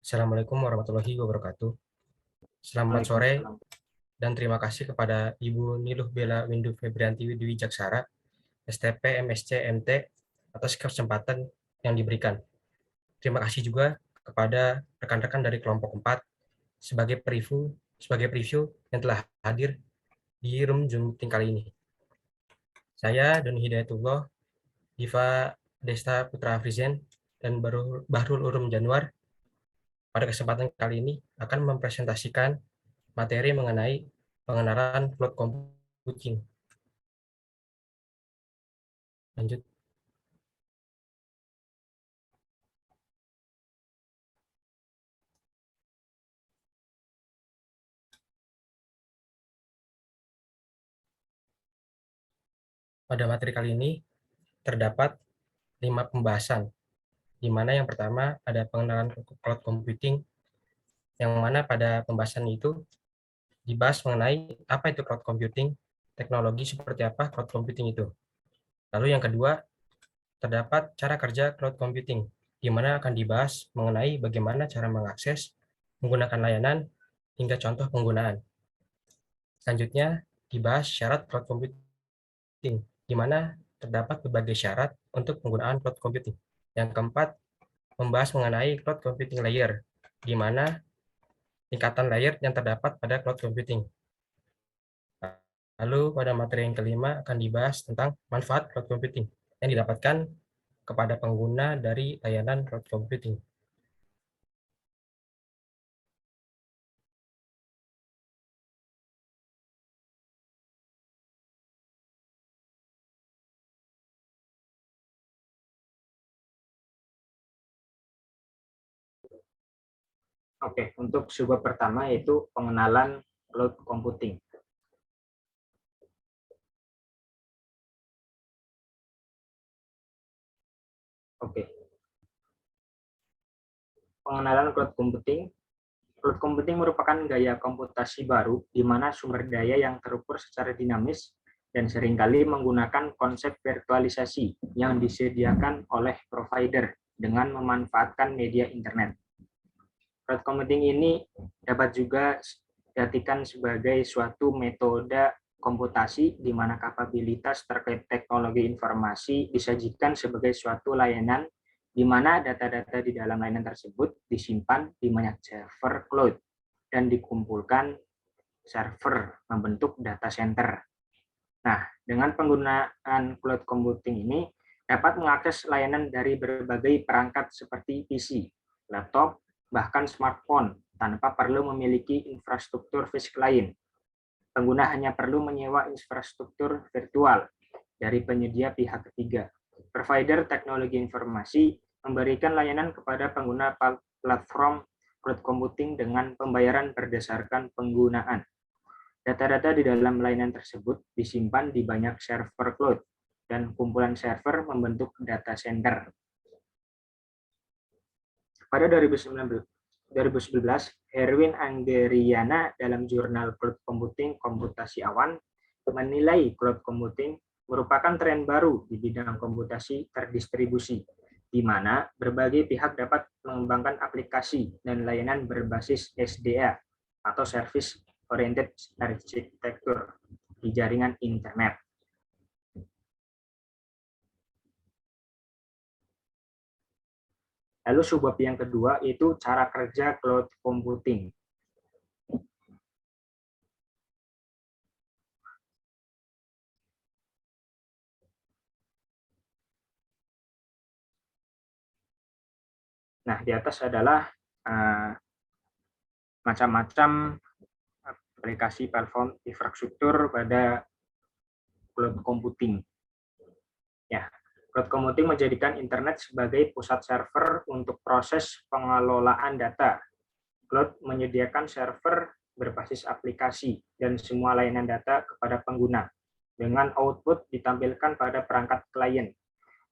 Assalamualaikum warahmatullahi wabarakatuh. Selamat sore Waalaikumsalam. dan terima kasih kepada Ibu Niluh Bella Windu Febrianti Dwi Jaksara, STP MSc MT atas kesempatan yang diberikan. Terima kasih juga kepada rekan-rekan dari kelompok 4 sebagai preview yang telah hadir di room Zoom meeting kali ini. Saya Doni Hidayatullah, Diva Desta Putra Afrizen, dan Bahrul Urum Januar pada kesempatan kali ini akan mempresentasikan materi mengenai pengenalan cloud computing. Lanjut. Pada materi kali ini terdapat 5 pembahasan, di mana yang pertama ada pengenalan cloud computing, yang mana pada pembahasan itu dibahas mengenai apa itu cloud computing, teknologi seperti apa cloud computing itu. Lalu yang kedua, terdapat cara kerja cloud computing, di mana akan dibahas mengenai bagaimana cara mengakses, menggunakan layanan, hingga contoh penggunaan. Selanjutnya, dibahas syarat cloud computing, di mana terdapat berbagai syarat untuk penggunaan cloud computing. Yang keempat, membahas mengenai cloud computing layer, di mana tingkatan layer yang terdapat pada cloud computing. Lalu pada materi yang kelima akan dibahas tentang manfaat cloud computing yang didapatkan kepada pengguna dari layanan cloud computing. Oke, untuk sebuah pertama yaitu pengenalan cloud computing. Oke. Pengenalan cloud computing. Cloud computing merupakan gaya komputasi baru di mana sumber daya yang terukur secara dinamis dan seringkali menggunakan konsep virtualisasi yang disediakan oleh provider dengan memanfaatkan media internet. Cloud computing ini dapat juga diartikan sebagai suatu metode komputasi di mana kapabilitas terkait teknologi informasi disajikan sebagai suatu layanan di mana data-data di dalam layanan tersebut disimpan di banyak server cloud dan dikumpulkan server membentuk data center. Nah, dengan penggunaan cloud computing ini dapat mengakses layanan dari berbagai perangkat seperti PC, laptop, bahkan smartphone tanpa perlu memiliki infrastruktur fisik lain. Pengguna hanya perlu menyewa infrastruktur virtual dari penyedia pihak ketiga. Provider teknologi informasi memberikan layanan kepada pengguna platform cloud computing dengan pembayaran berdasarkan penggunaan. Data-data di dalam layanan tersebut disimpan di banyak server cloud dan kumpulan server membentuk data center. Pada 2011, Erwin Anggeriana dalam jurnal Cloud Computing Komputasi Awan menilai cloud computing merupakan tren baru di bidang komputasi terdistribusi, di mana berbagai pihak dapat mengembangkan aplikasi dan layanan berbasis SDA atau Service Oriented Architecture di jaringan internet. Lalu subbab yang kedua itu cara kerja cloud computing. Nah, di atas adalah macam-macam aplikasi platform infrastruktur pada cloud computing. Ya, cloud computing menjadikan internet sebagai pusat server untuk proses pengelolaan data. Cloud menyediakan server berbasis aplikasi dan semua layanan data kepada pengguna, dengan output ditampilkan pada perangkat klien.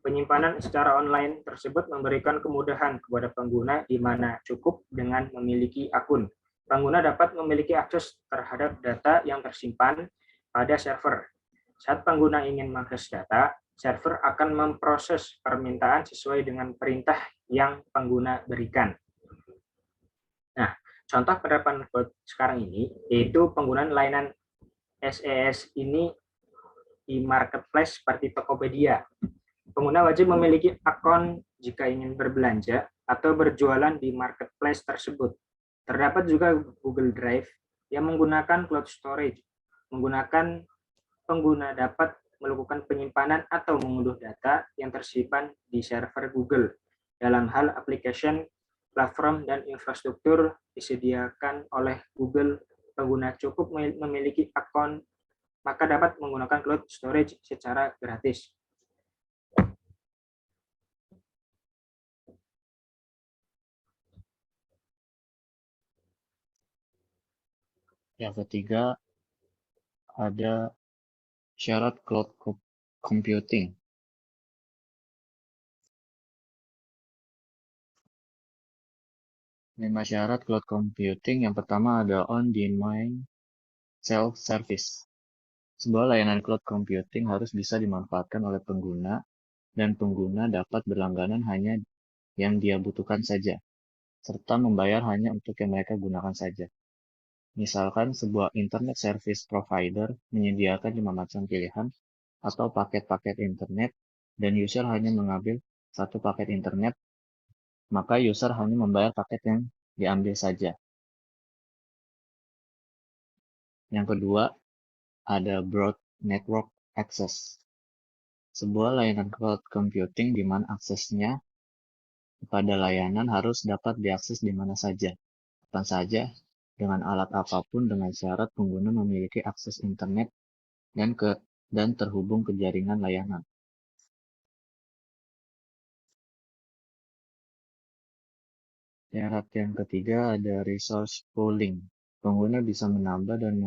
Penyimpanan secara online tersebut memberikan kemudahan kepada pengguna di mana cukup dengan memiliki akun. Pengguna dapat memiliki akses terhadap data yang tersimpan pada server. Saat pengguna ingin mengakses data, server akan memproses permintaan sesuai dengan perintah yang pengguna berikan. Nah, contoh penerapan cloud sekarang ini yaitu penggunaan layanan SaaS ini di marketplace seperti Tokopedia. Pengguna wajib memiliki akun jika ingin berbelanja atau berjualan di marketplace tersebut. Terdapat juga Google Drive yang menggunakan cloud storage. Menggunakan pengguna dapat melakukan penyimpanan atau mengunduh data yang tersimpan di server Google. Dalam hal application, platform, dan infrastruktur disediakan oleh Google, pengguna cukup memiliki akun maka dapat menggunakan cloud storage secara gratis. Yang ketiga, ada syarat cloud computing. 5 syarat cloud computing. Yang pertama ada on-demand self-service. Sebuah layanan cloud computing harus bisa dimanfaatkan oleh pengguna, dan pengguna dapat berlangganan hanya yang dia butuhkan saja, serta membayar hanya untuk yang mereka gunakan saja. Misalkan sebuah internet service provider menyediakan 5 macam pilihan atau paket-paket internet, dan user hanya mengambil satu paket internet, maka user hanya membayar paket yang diambil saja. Yang kedua, ada broad network access. Sebuah layanan cloud computing di mana aksesnya kepada layanan harus dapat diakses di mana saja, kapan saja, dengan alat apapun dengan syarat pengguna memiliki akses internet dan terhubung ke jaringan layanan. Syarat yang ketiga ada resource pooling. Pengguna bisa menambah dan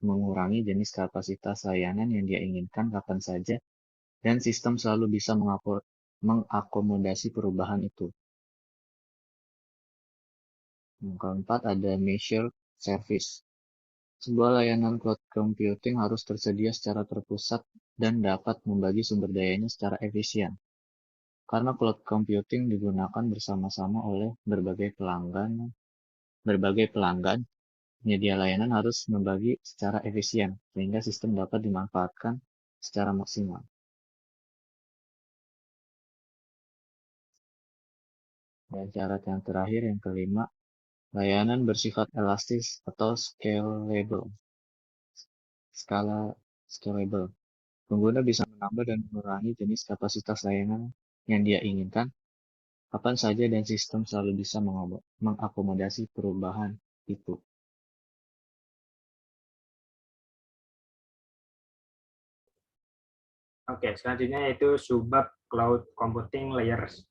mengurangi jenis kapasitas layanan yang dia inginkan kapan saja, dan sistem selalu bisa mengakomodasi perubahan itu. Yang keempat ada measured service. Sebuah layanan cloud computing harus tersedia secara terpusat dan dapat membagi sumber dayanya secara efisien. Karena cloud computing digunakan bersama-sama oleh berbagai pelanggan, penyedia layanan harus membagi secara efisien sehingga sistem dapat dimanfaatkan secara maksimal. Dan syarat yang terakhir, yang kelima, layanan bersifat elastis atau scalable. Pengguna bisa menambah dan mengurangi jenis kapasitas layanan yang dia inginkan kapan saja, dan sistem selalu bisa mengakomodasi perubahan itu. Oke, selanjutnya yaitu subbab cloud computing layers.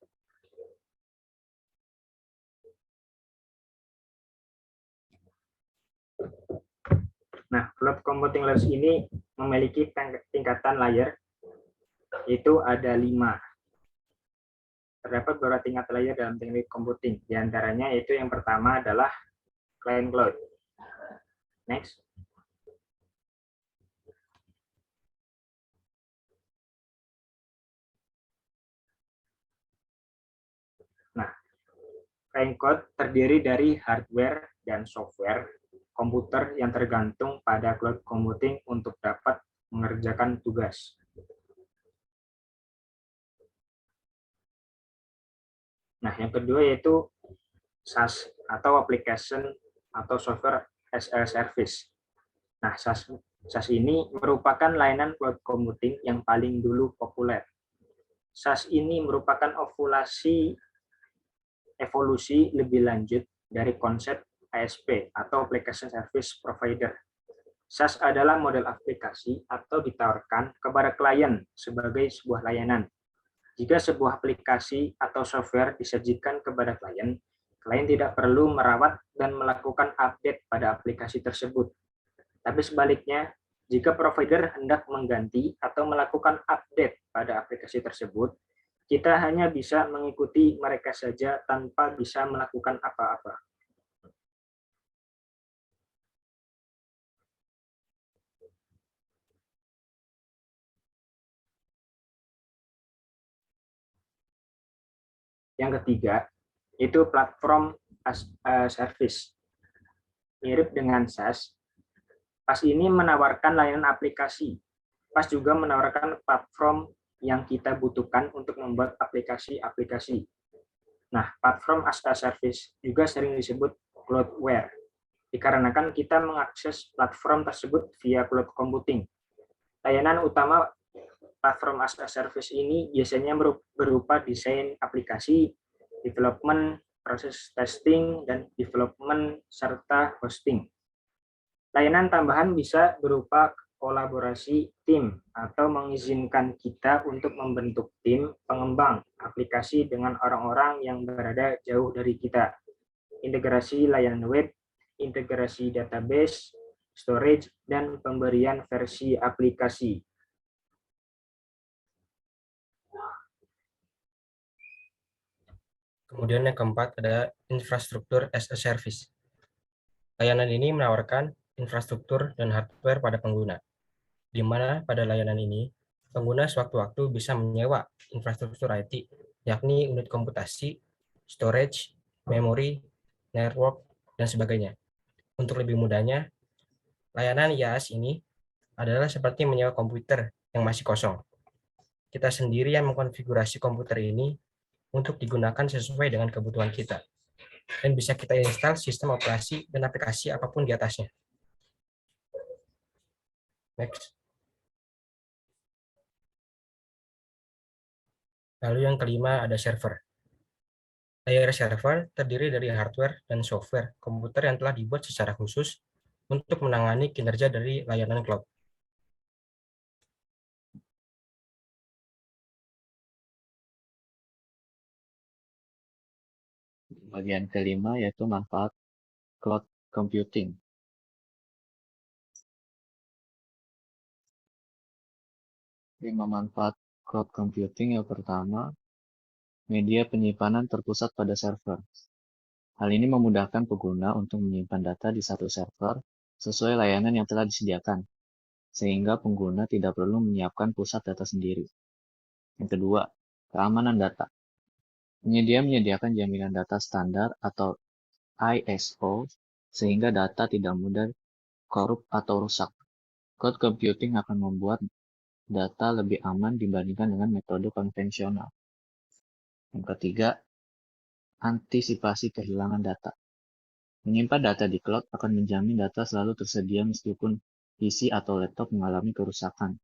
Nah, cloud computing layers ini memiliki tingkatan layer, itu ada 5. Terdapat beberapa tingkat layer dalam teknik computing. Di antaranya yaitu yang pertama adalah client cloud. Next. Nah, client cloud terdiri dari hardware dan software komputer yang tergantung pada cloud computing untuk dapat mengerjakan tugas. Nah, yang kedua yaitu SaaS atau application atau software as a service. Nah, SaaS ini merupakan layanan cloud computing yang paling dulu populer. SaaS ini merupakan evolusi lebih lanjut dari konsep ASP atau Application Service Provider. SaaS adalah model aplikasi atau ditawarkan kepada klien sebagai sebuah layanan. Jika sebuah aplikasi atau software disajikan kepada klien, klien tidak perlu merawat dan melakukan update pada aplikasi tersebut. Tapi sebaliknya, jika provider hendak mengganti atau melakukan update pada aplikasi tersebut, kita hanya bisa mengikuti mereka saja tanpa bisa melakukan apa-apa. Yang ketiga, itu platform as a Service. Mirip dengan SaaS, PaaS ini menawarkan layanan aplikasi. PaaS juga menawarkan platform yang kita butuhkan untuk membuat aplikasi-aplikasi. Nah, platform as a service juga sering disebut cloudware, dikarenakan kita mengakses platform tersebut via cloud computing. Layanan utama platform as a service ini biasanya berupa desain aplikasi, development, proses testing, dan development, serta hosting. Layanan tambahan bisa berupa kolaborasi tim atau mengizinkan kita untuk membentuk tim pengembang aplikasi dengan orang-orang yang berada jauh dari kita. Integrasi layanan web, integrasi database, storage, dan pemberian versi aplikasi. Kemudian yang keempat ada infrastruktur as a service. Layanan ini menawarkan infrastruktur dan hardware pada pengguna, di mana pada layanan ini, pengguna sewaktu-waktu bisa menyewa infrastruktur IT, yakni unit komputasi, storage, memori, network, dan sebagainya. Untuk lebih mudahnya, layanan IaaS ini adalah seperti menyewa komputer yang masih kosong. Kita sendiri yang mengkonfigurasi komputer ini untuk digunakan sesuai dengan kebutuhan kita. Dan bisa kita install sistem operasi dan aplikasi apapun di atasnya. Next. Lalu yang kelima ada server. Layer server terdiri dari hardware dan software komputer yang telah dibuat secara khusus untuk menangani kinerja dari layanan cloud. Bagian kelima yaitu manfaat cloud computing. Lima manfaat cloud computing yang pertama, media penyimpanan terpusat pada server. Hal ini memudahkan pengguna untuk menyimpan data di satu server sesuai layanan yang telah disediakan, sehingga pengguna tidak perlu menyiapkan pusat data sendiri. Yang kedua, keamanan data. Penyedia menyediakan jaminan data standar atau ISO, sehingga data tidak mudah korup atau rusak. Cloud computing akan membuat data lebih aman dibandingkan dengan metode konvensional. Yang ketiga, antisipasi kehilangan data. Menyimpan data di cloud akan menjamin data selalu tersedia meskipun PC atau laptop mengalami kerusakan.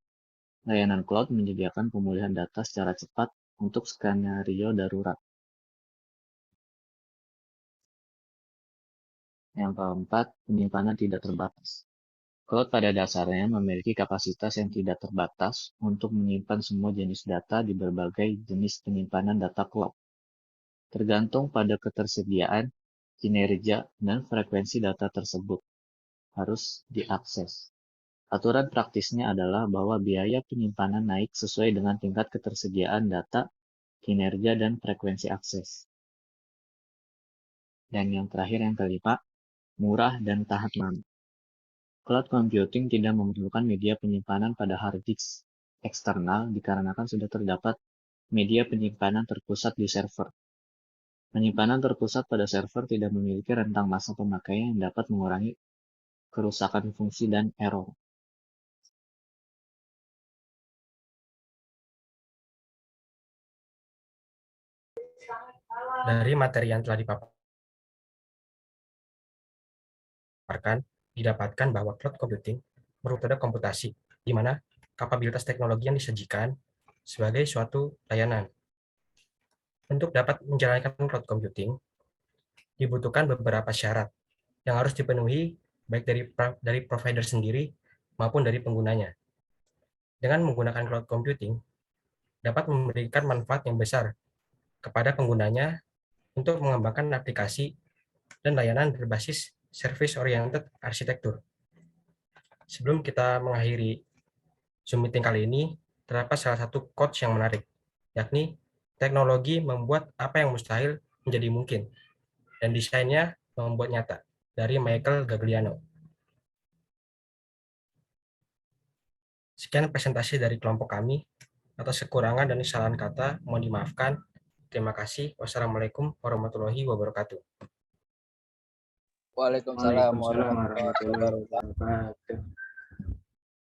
Layanan cloud menyediakan pemulihan data secara cepat untuk skenario darurat. Yang keempat, penyimpanan tidak terbatas. Cloud pada dasarnya memiliki kapasitas yang tidak terbatas untuk menyimpan semua jenis data di berbagai jenis penyimpanan data cloud. Tergantung pada ketersediaan, kinerja, dan frekuensi data tersebut harus diakses. Aturan praktisnya adalah bahwa biaya penyimpanan naik sesuai dengan tingkat ketersediaan data, kinerja, dan frekuensi akses. Dan yang terakhir, yang kelima, murah dan tahan lama. Cloud computing tidak memerlukan media penyimpanan pada hard disk eksternal dikarenakan sudah terdapat media penyimpanan terpusat di server. Penyimpanan terpusat pada server tidak memiliki rentang masa pemakaian yang dapat mengurangi kerusakan fungsi dan error. Dari materi yang telah dipaparkan, didapatkan bahwa cloud computing merupakan metode komputasi, di mana kapabilitas teknologi yang disajikan sebagai suatu layanan. Untuk dapat menjalankan cloud computing, dibutuhkan beberapa syarat yang harus dipenuhi baik dari provider sendiri maupun dari penggunanya. Dengan menggunakan cloud computing, dapat memberikan manfaat yang besar kepada penggunanya untuk mengembangkan aplikasi dan layanan berbasis service-oriented arsitektur. Sebelum kita mengakhiri Zoom meeting kali ini, terdapat salah satu quotes yang menarik, yakni teknologi membuat apa yang mustahil menjadi mungkin, dan desainnya membuat nyata, dari Michael Gagliano. Sekian presentasi dari kelompok kami. Atas kekurangan dan kesalahan kata, mohon dimaafkan. Terima kasih. Wassalamualaikum warahmatullahi wabarakatuh. Waalaikumsalam Waalaikumsalam warahmatullahi warahmatullahi wabarakatuh. wabarakatuh.